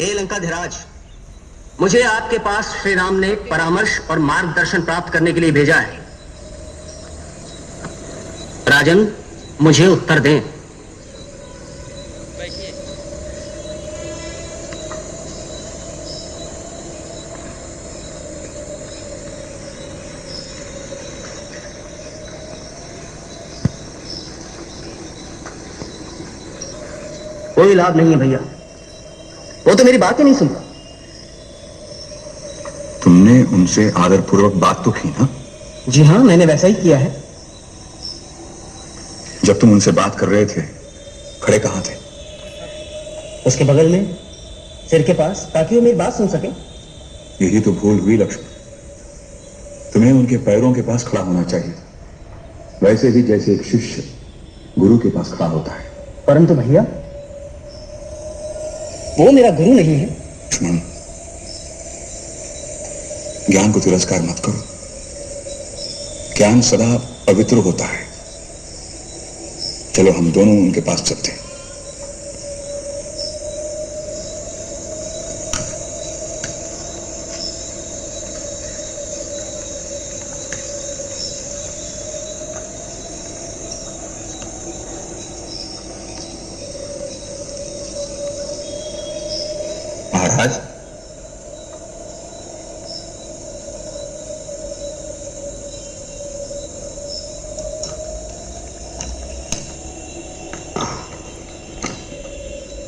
ए लंकाधिराज, मुझे आपके पास श्री राम ने परामर्श और मार्गदर्शन प्राप्त करने के लिए भेजा है। राजन, मुझे उत्तर दें। कोई लाभ नहीं है भैया, वो तो मेरी बात ही नहीं सुनता। तुमने उनसे आदरपूर्वक बात तो की ना? जी हाँ, मैंने वैसा ही किया है। जब तुम उनसे बात कर रहे थे, खड़े कहां थे? उसके बगल में, सिर के पास, ताकि वो मेरी बात सुन सके। यही तो भूल हुई लक्ष्मण। तुम्हें उनके पैरों के पास खड़ा होना चाहिए, वैसे भी जैसे एक शिष्य गुरु के पास खड़ा होता है। परंतु भैया, वो मेरा गुरु नहीं है। लक्ष्मण, ज्ञान को तिरस्कार मत करो। ज्ञान सदा पवित्र होता है। चलो हम दोनों उनके पास चलते हैं। महाराज,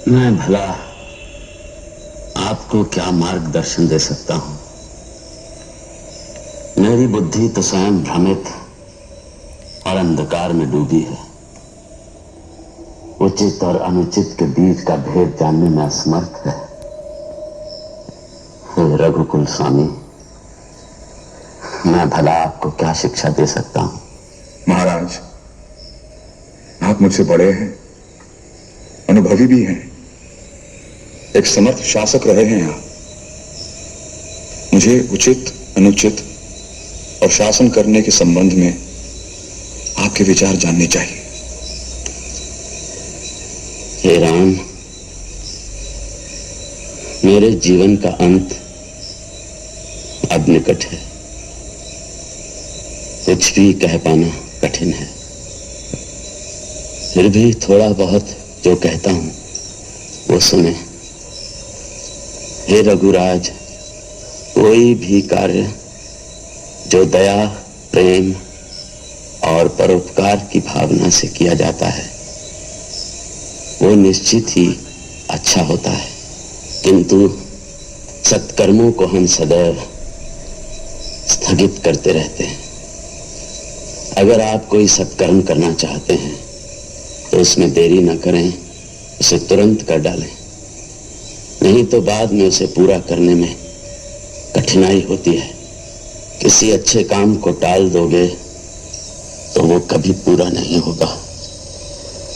मैं भला आपको क्या मार्गदर्शन दे सकता हूं? मेरी बुद्धि तो स्वयं भ्रमित और अंधकार में डूबी है। उचित और अनुचित के बीच का भेद जानने में असमर्थ है। हे रघुकुल स्वामी, मैं भला आपको क्या शिक्षा दे सकता हूं? महाराज, आप मुझसे बड़े हैं, अनुभवी भी हैं, एक समर्थ शासक रहे हैं आप। मुझे उचित, अनुचित और शासन करने के संबंध में आपके विचार जानने चाहिए। हे राम, मेरे जीवन का अंत अब निकट है। कुछ भी कह पाना कठिन है। फिर भी थोड़ा बहुत जो कहता हूं वो सुने। हे रघुराज, कोई भी कार्य जो दया, प्रेम और परोपकार की भावना से किया जाता है वो निश्चित ही अच्छा होता है, किंतु सत्कर्मों को हम सदैव स्थगित करते रहते हैं। अगर आप कोई सत्कर्म करना चाहते हैं तो उसमें देरी न करें, उसे तुरंत कर डालें, नहीं तो बाद में उसे पूरा करने में कठिनाई होती है। किसी अच्छे काम को टाल दोगे तो वो कभी पूरा नहीं होगा।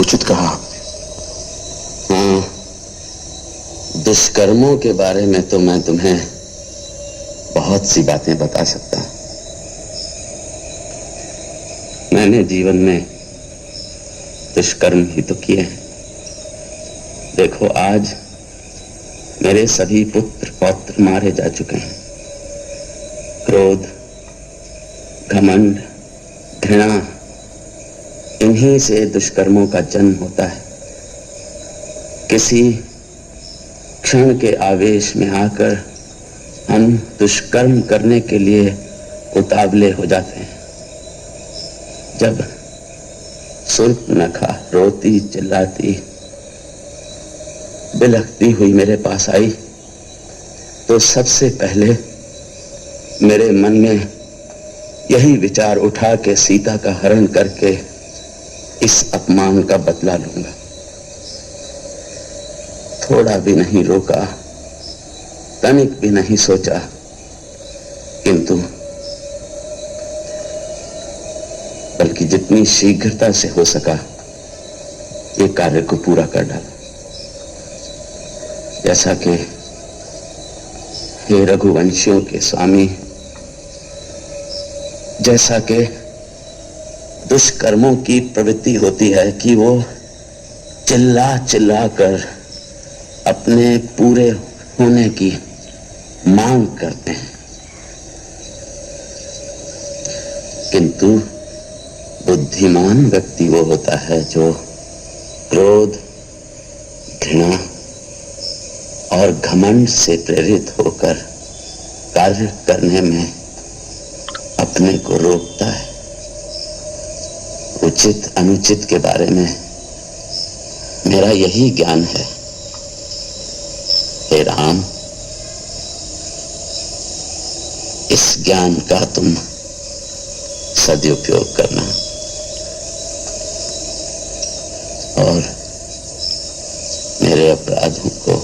उचित कहा आपने। हाँ, दुष्कर्मों के बारे में तो मैं तुम्हें बहुत सी बातें बता सकता हूं। मैंने जीवन में दुष्कर्म ही तो किए हैं। देखो, आज मेरे सभी पुत्र पौत्र मारे जा चुके हैं। क्रोध, घमंड, घृणा, इन्हीं से दुष्कर्मों का जन्म होता है। किसी क्षण के आवेश में आकर हम दुष्कर्म करने के लिए उतावले हो जाते हैं। जब शूर्पणखा रोती चिल्लाती बिलखती हुई मेरे पास आई तो सबसे पहले मेरे मन में यही विचार उठा कि सीता का हरण करके इस अपमान का बदला लूंगा। थोड़ा भी नहीं रोका, तनिक भी नहीं सोचा, किंतु बल्कि जितनी शीघ्रता से हो सका ये कार्य को पूरा कर डाला। जैसा कि हे रघुवंशियों के स्वामी, जैसा कि दुष्कर्मों की प्रवृत्ति होती है कि वो चिल्ला चिल्ला कर अपने पूरे होने की मांग करते हैं, किंतु बुद्धिमान व्यक्ति वो होता है जो क्रोध, घृणा और घमंड से प्रेरित होकर कार्य करने में अपने को रोकता है। उचित अनुचित के बारे में मेरा यही ज्ञान है। हे राम, इस ज्ञान का तुम सदुपयोग करना और मेरे अपराधों को